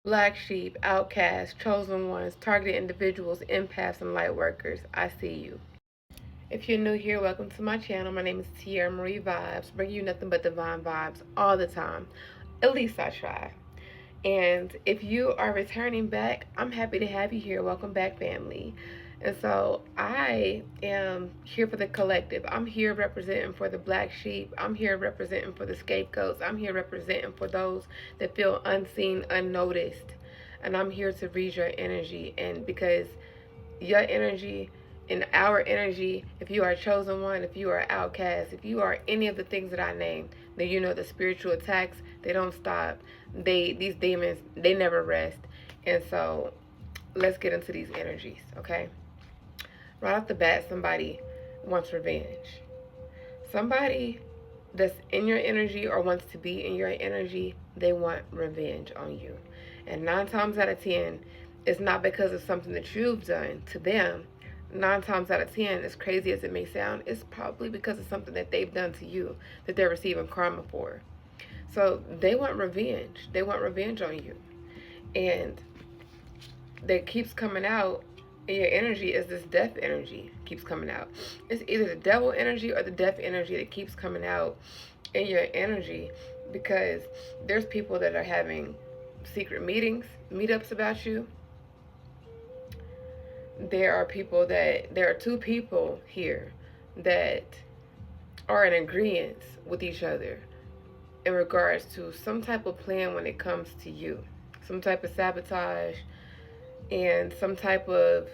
Black sheep, outcasts, chosen ones, targeted individuals, empaths, and light workers, I see you. If you're new here, welcome to my channel. My name is Tierra Marie Vibes, bringing you nothing but divine vibes all the time. At least I try. And if you are returning back, I'm happy to have you here. Welcome back, family. And so I am here for the collective. I'm here representing for the black sheep. I'm here representing for the scapegoats. I'm here representing for those that feel unseen, unnoticed. And I'm here to read your energy. And because your energy and our energy, if you are a chosen one, if you are an outcast, if you are any of the things that I named, then you know the spiritual attacks, they don't stop. These demons, they never rest. And so let's get into these energies, okay? Right off the bat, somebody wants revenge. Somebody that's in your energy or wants to be in your energy, they want revenge on you. And 9 times out of 10, it's not because of something that you've done to them. 9 times out of 10, as crazy as it may sound, it's probably because of something that they've done to you that they're receiving karma for. So they want revenge. They want revenge on you. And that keeps coming out in your energy is this death energy keeps coming out. It's either the devil energy or the death energy that keeps coming out in your energy, because there's people that are having secret meetups about you. There are two people here that are in agreement with each other in regards to some type of plan when it comes to you. Some type of sabotage and some type of,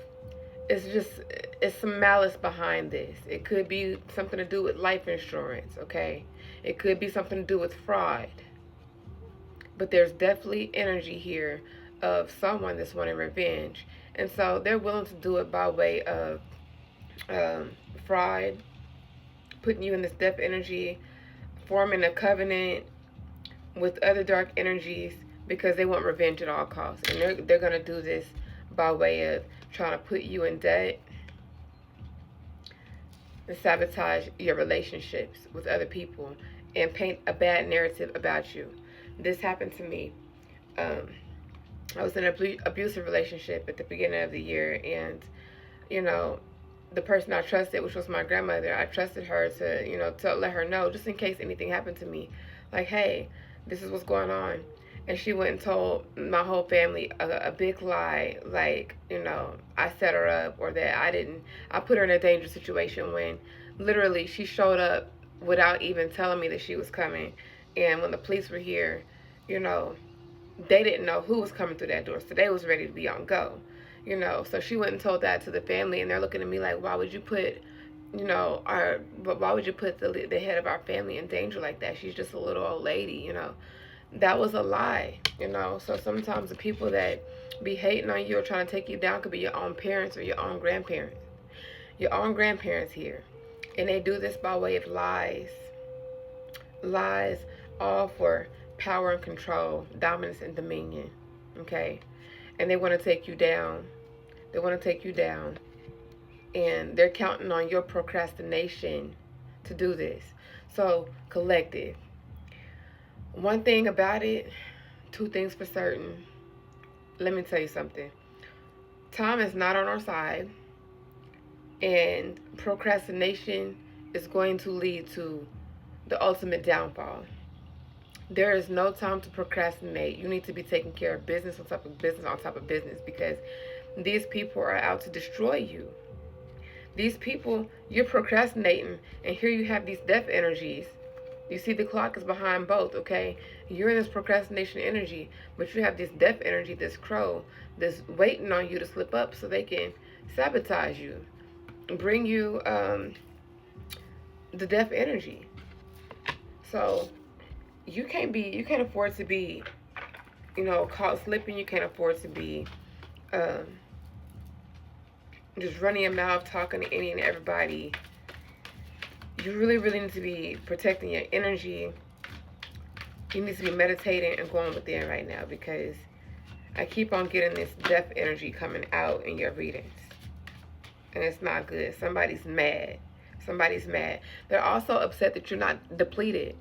it's some malice behind this. It could be something to do with life insurance, okay? It could be something to do with fraud. But there's definitely energy here of someone that's wanting revenge. And so they're willing to do it by way of fraud, putting you in this death energy, forming a covenant with other dark energies because they want revenge at all costs. And they're going to do this by way of trying to put you in debt and sabotage your relationships with other people and paint a bad narrative about you. This happened to me. I was in an abusive relationship at the beginning of the year, and the person I trusted, which was my grandmother, I trusted her to let her know, just in case anything happened to me, like, hey, this is what's going on. And she went and told my whole family a big lie, like, I set her up, or that I put her in a dangerous situation, when literally she showed up without even telling me that she was coming. And when the police were here, they didn't know who was coming through that door, so they was ready to be on go. So she went and told that to the family, and they're looking at me like, why would you put why would you put the head of our family in danger like that? She's just a little old lady. That was a lie. So sometimes the people that be hating on you or trying to take you down could be your own parents or your own grandparents. Your own grandparents here. And they do this by way of lies, all for power and control, dominance and dominion, okay? And they want to take you down. They want to take you down. And they're counting on your procrastination to do this. So, collective. One thing about it, two things for certain. Let me tell you something. Time is not on our side. And procrastination is going to lead to the ultimate downfall. There is no time to procrastinate. You need to be taking care of business on top of business on top of business, because these people are out to destroy you. These people, you're procrastinating, and here you have these death energies. You see the clock is behind both, okay? You're in this procrastination energy, but you have this death energy, this crow, that's waiting on you to slip up so they can sabotage you, bring you the death energy. So you can't afford to be, caught slipping. You can't afford to be just running your mouth, talking to any and everybody. You really, really need to be protecting your energy. You need to be meditating and going within right now, because I keep on getting this death energy coming out in your readings. And it's not good. Somebody's mad. Somebody's mad. They're also upset that you're not depleted.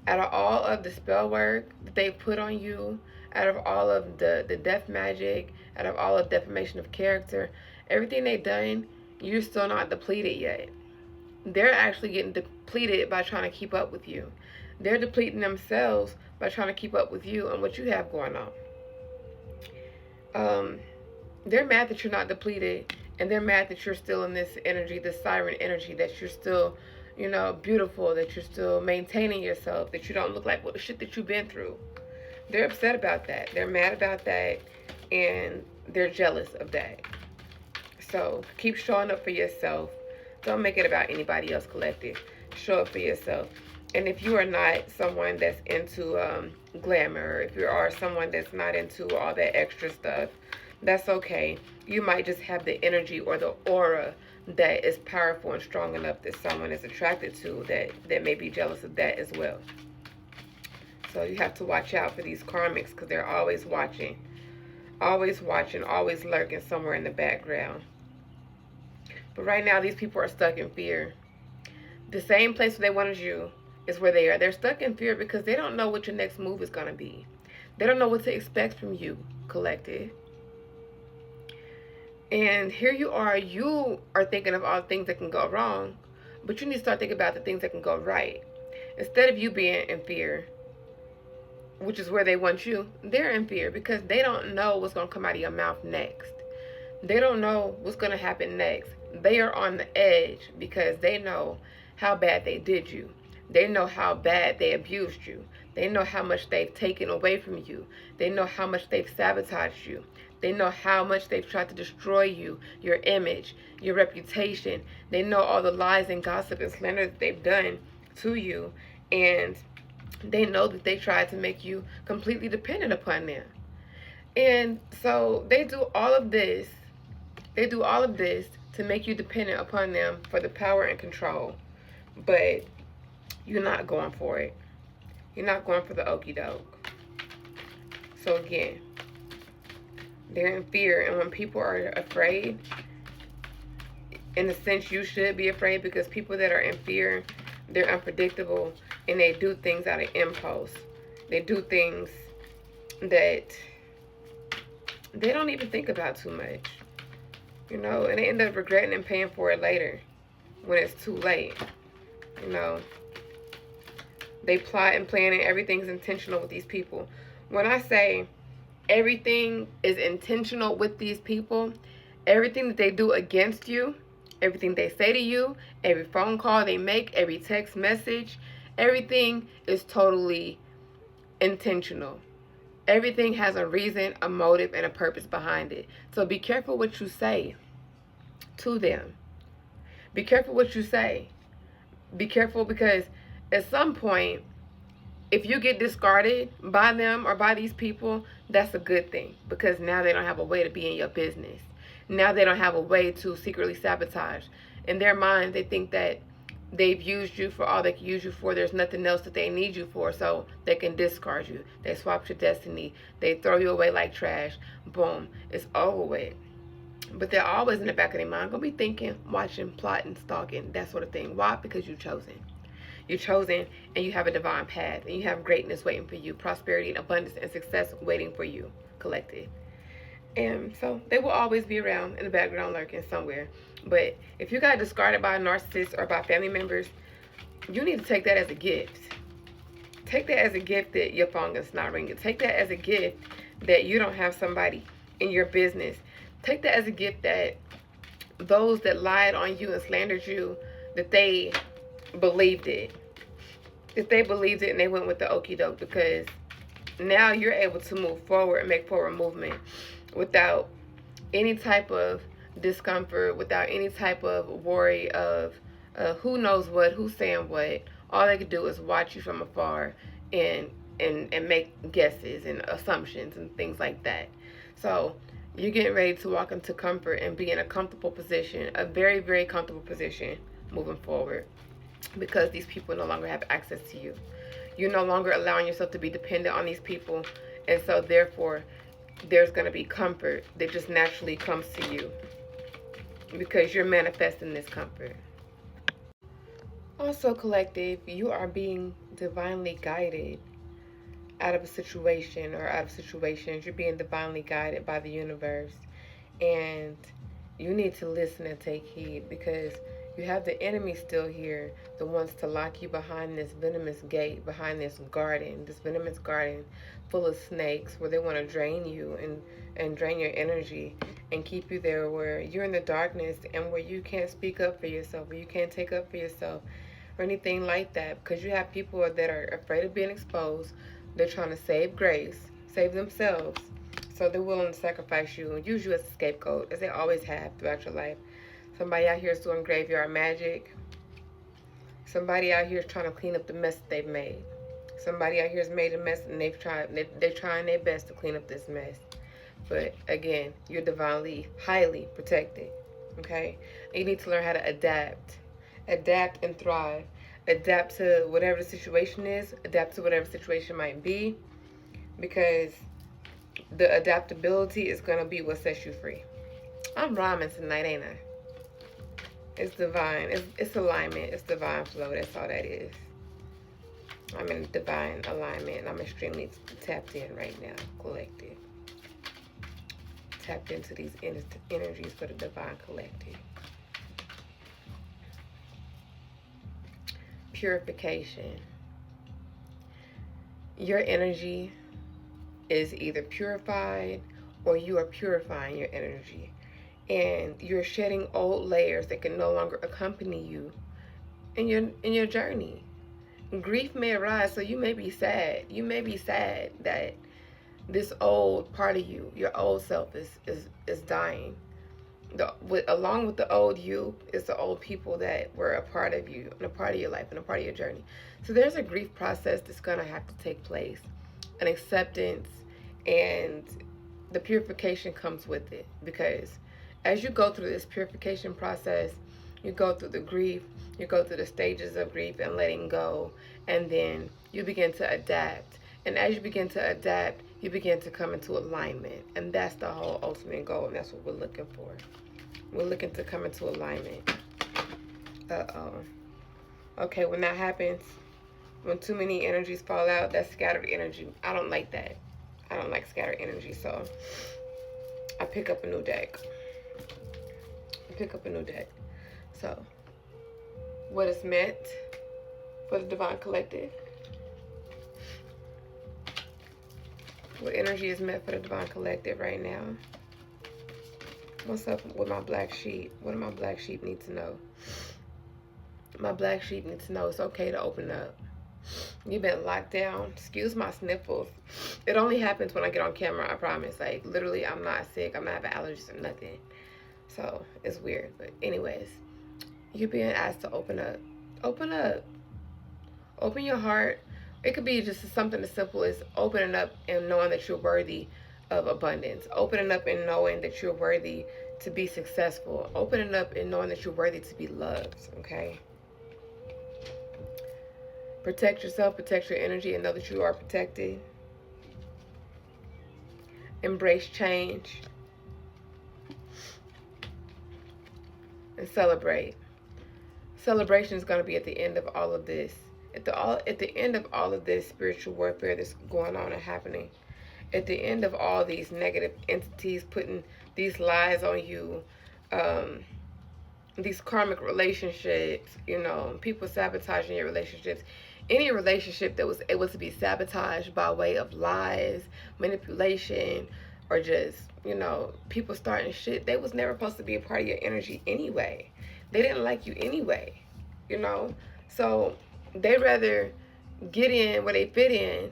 Out of all of the spell work that they put on you, out of all of the death magic, out of all of defamation of character, everything they've done, you're still not depleted yet. They're actually getting depleted by trying to keep up with you. They're depleting themselves by trying to keep up with you and what you have going on. They're mad that you're not depleted, and they're mad that you're still in this energy, this siren energy, that you're still, beautiful, that you're still maintaining yourself, that you don't look like what the shit that you've been through. They're upset about that. They're mad about that, and they're jealous of that. So keep showing up for yourself. Don't make it about anybody else, collective. Show up for yourself. And if you are not someone that's into glamour, if you are someone that's not into all that extra stuff, that's okay. You might just have the energy or the aura that is powerful and strong enough that someone is attracted to, that may be jealous of that as well. So you have to watch out for these karmics, because they're always watching, always lurking somewhere in the background. But right now, these people are stuck in fear. The same place where they wanted you is where they are. They're stuck in fear because they don't know what your next move is going to be. They don't know what to expect from you, collective. And here you are thinking of all the things that can go wrong, but you need to start thinking about the things that can go right. Instead of you being in fear, which is where they want you, they're in fear because they don't know what's going to come out of your mouth next. They don't know what's going to happen next. They are on the edge because they know how bad they did you. They know how bad they abused you. They know how much they've taken away from you. They know how much they've sabotaged you. They know how much they've tried to destroy you, your image, your reputation. They know all the lies and gossip and slander that they've done to you. And they know that they tried to make you completely dependent upon them. And so they do all of this. They do all of this to make you dependent upon them for the power and control. But you're not going for it. You're not going for the okie doke. So again, they're in fear. And when people are afraid, in a sense, you should be afraid, because people that are in fear, they're unpredictable and they do things out of impulse. They do things that they don't even think about too much. And they end up regretting and paying for it later when it's too late. They plot and plan, and everything's intentional with these people. When I say everything is intentional with these people, everything that they do against you, everything they say to you, every phone call they make, every text message, everything is totally intentional. Everything has a reason, a motive, and a purpose behind it. So be careful what you say to them. Be careful what you say. Be careful, because at some point, if you get discarded by them or by these people, that's a good thing, because now they don't have a way to be in your business. Now they don't have a way to secretly sabotage. In their mind, they think that they've used you for all they can use you for. There's nothing else that they need you for, so they can discard you. They swap your destiny. They throw you away like trash. Boom. It's over with. But they're always in the back of their mind going to be thinking, watching, plotting, stalking, that sort of thing. Why? Because you're chosen. You're chosen, and you have a divine path, and you have greatness waiting for you, prosperity and abundance and success waiting for you, collective. And so they will always be around in the background, lurking somewhere. But if you got discarded by a narcissist or by family members, you need to take that as a gift. Take that as a gift that your phone is not ringing. Take that as a gift that you don't have somebody in your business. Take that as a gift that those that lied on you and slandered you, that they believed it. That they believed it and they went with the okie doke, because now you're able to move forward and make forward movement without any type of discomfort, without any type of worry of who knows what, who's saying what. All they could do is watch you from afar and make guesses and assumptions and things like that. So you're getting ready to walk into comfort and be in a comfortable position, a very, very comfortable position moving forward, because these people no longer have access to you. You're no longer allowing yourself to be dependent on these people, and so therefore there's going to be comfort that just naturally comes to you, because you're manifesting this comfort. Also, collective, you are being divinely guided out of a situation or out of situations. You're being divinely guided by the universe. And you need to listen and take heed, because you have the enemy still here, the ones to lock you behind this venomous gate, behind this garden, this venomous garden full of snakes, where they want to drain you and drain your energy and keep you there where you're in the darkness and where you can't speak up for yourself, where you can't take up for yourself or anything like that, because you have people that are afraid of being exposed. They're trying to save grace, save themselves. So they're willing to sacrifice you and use you as a scapegoat, as they always have throughout your life. Somebody out here is doing graveyard magic. Somebody out here is trying to clean up the mess that they've made. Somebody out here has made a mess, and they're trying their best to clean up this mess. But again, you're divinely, highly protected. Okay? And you need to learn how to adapt. Adapt and thrive. Adapt to whatever the situation is. Adapt to whatever the situation might be. Because the adaptability is going to be what sets you free. I'm rhyming tonight, ain't I? It's divine. It's alignment. It's divine flow. That's all that is. I'm in divine alignment. I'm extremely tapped in right now. Collective. Tapped into these energies for the divine collective. Purification. Your energy is either purified or you are purifying your energy. And you're shedding old layers that can no longer accompany you in your journey. Grief may arise, so you may be sad. You may be sad that this old part of you, your old self, is dying. Along with the old you is the old people that were a part of you and a part of your life and a part of your journey. So there's a grief process that's going to have to take place, an acceptance, and the purification comes with it, because as you go through this purification process, you go through the grief, you go through the stages of grief and letting go, and then you begin to adapt. And as you begin to adapt, you begin to come into alignment. And that's the whole ultimate goal, and that's what we're looking for. We're looking to come into alignment. Okay, when that happens, when too many energies fall out, that's scattered energy. I don't like that. I don't like scattered energy, so I pick up a new deck. So, what is meant for the divine collective? What energy is meant for the divine collective right now? What's up with my black sheep? What do my black sheep need to know? My black sheep needs to know it's okay to open up. You've been locked down. Excuse my sniffles. It only happens when I get on camera, I promise. Like, literally, I'm not sick. I'm not having allergies or nothing. So, it's weird. But anyways, you're being asked to open up. Open up. Open your heart. It could be just something as simple as opening up and knowing that you're worthy of abundance. Opening up and knowing that you're worthy to be successful. Opening up and knowing that you're worthy to be loved, okay? Protect yourself, protect your energy, and know that you are protected. Embrace change. And celebrate. Celebration is going to be at the end of all of this. At the end of all of this spiritual warfare that's going on and happening. At the end of all these negative entities putting these lies on you, these karmic relationships, people sabotaging your relationships. Any relationship that was able to be sabotaged by way of lies, manipulation, or just, people starting shit, they was never supposed to be a part of your energy anyway. They didn't like you anyway, So they'd rather get in where they fit in,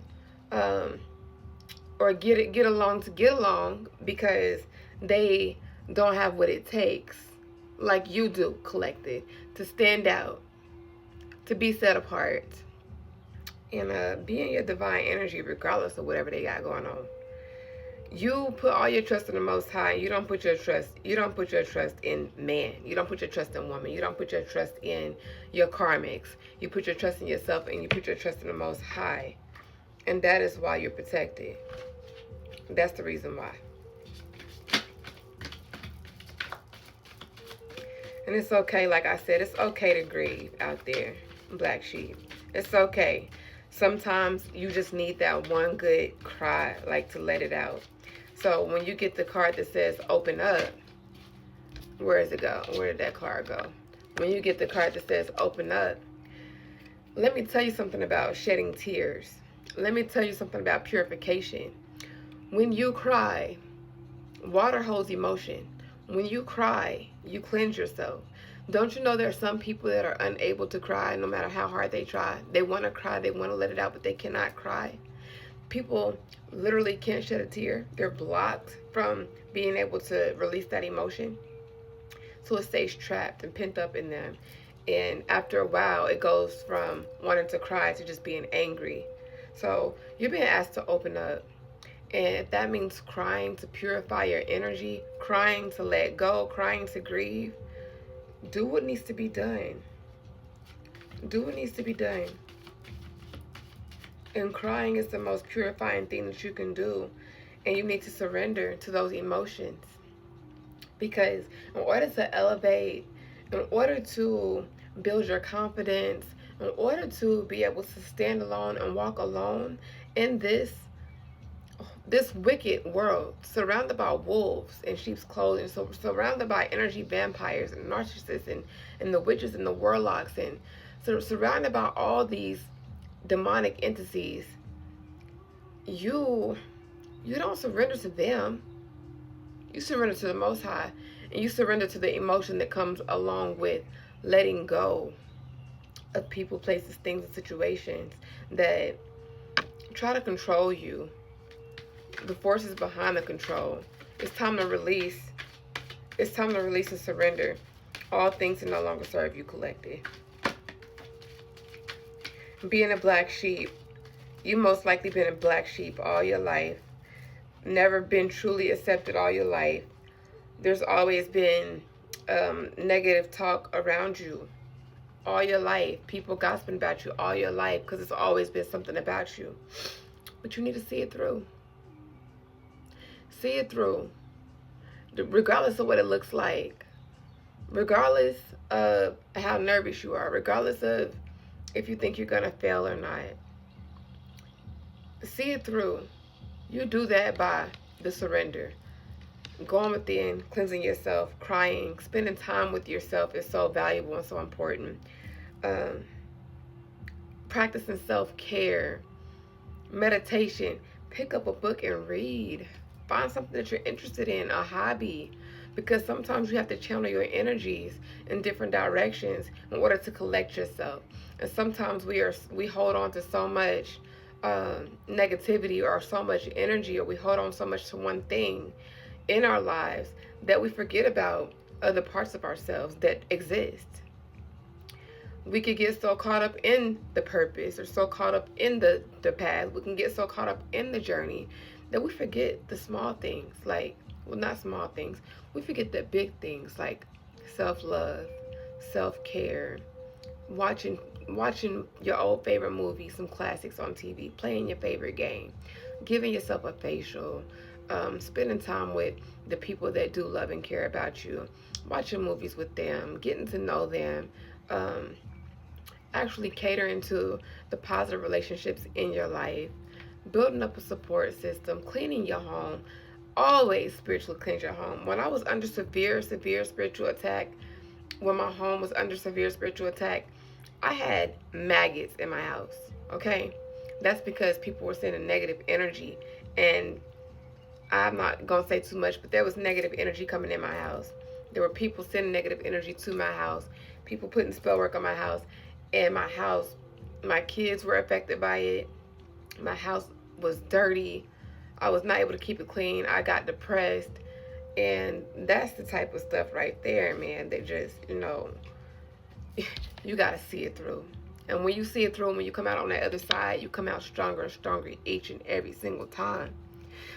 or get along to get along, because they don't have what it takes, like you do, collected, to stand out, to be set apart, and be in your divine energy regardless of whatever they got going on. You put all your trust in the Most High. You don't put your trust in man. You don't put your trust in woman. You don't put your trust in your karmics. You put your trust in yourself, and you put your trust in the Most High. And that is why you're protected. That's the reason why. And it's okay, like I said, it's okay to grieve out there, black sheep. It's okay. Sometimes you just need that one good cry, like to let it out. So when you get the card that says open up, where does it go? Where did that card go? When you get the card that says open up, let me tell you something about shedding tears. Let me tell you something about purification. When you cry, water holds emotion. When you cry, you cleanse yourself. Don't you know there are some people that are unable to cry no matter how hard they try? They want to cry, they want to let it out, but they cannot cry. People literally can't shed a tear. They're blocked from being able to release that emotion. So it stays trapped and pent up in them. And after a while, it goes from wanting to cry to just being angry. So you're being asked to open up. And if that means crying to purify your energy, crying to let go, crying to grieve, do what needs to be done. Do what needs to be done. And crying is the most purifying thing that you can do. And you need to surrender to those emotions. Because in order to elevate, in order to build your confidence, in order to be able to stand alone and walk alone in this wicked world, surrounded by wolves in sheep's clothing, so surrounded by energy vampires and narcissists and the witches and the warlocks, and so surrounded by all these demonic entities, you don't surrender to them. You surrender to the Most High, and you surrender to the emotion that comes along with letting go of people, places, things, and situations that try to control you. The forces behind the control. It's time to release. It's time to release and surrender all things that no longer serve you, collective. Being a black sheep, you most likely been a black sheep all your life. Never been truly accepted all your life. There's always been negative talk around you all your life. People gossiping about you all your life because it's always been something about you. But you need to see it through. See it through. Regardless of what it looks like. Regardless of how nervous you are. Regardless of if you think you're going to fail or not. See it through. You do that by the surrender. Going within, cleansing yourself, crying, spending time with yourself is so valuable and so important. Practicing self-care, meditation. Pick up a book and read. Find something that you're interested in, a hobby. Because sometimes you have to channel your energies in different directions in order to collect yourself. And sometimes we hold on to so much negativity or so much energy, or we hold on so much to one thing in our lives that we forget about other parts of ourselves that exist. We could get so caught up in the purpose or so caught up in the path. We can get so caught up in the journey that we forget the small things, like, well, not small things. We forget the big things like self-love, self-care, watching your old favorite movie, some classics on TV, playing your favorite game, giving yourself a facial, spending time with the people that do love and care about you, watching movies with them, getting to know them, actually catering to the positive relationships in your life, building up a support system, cleaning your home. Always spiritually cleanse your home. When I was under severe spiritual attack, when my home was under severe spiritual attack, I had maggots in my house, okay? That's because people were sending negative energy, and I'm not going to say too much, but there was negative energy coming in my house. There were people sending negative energy to my house, people putting spell work on my house, and my house, my kids were affected by it. My house was dirty. I was not able to keep it clean. I got depressed, and that's the type of stuff right there, man, that just, you got to see it through. And when you see it through, when you come out on that other side, you come out stronger and stronger each and every single time.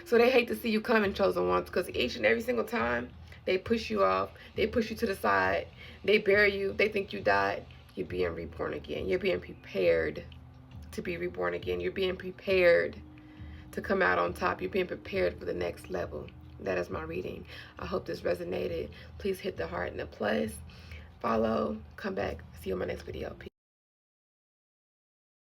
So they hate to see you coming, chosen ones, because each and every single time, they push you off. They push you to the side. They bury you. They think you died. You're being reborn again. You're being prepared to be reborn again. You're being prepared to come out on top. You're being prepared for the next level. That is my reading. I hope this resonated. Please hit the heart and the plus. Follow. Come back. See you in my next video. Peace.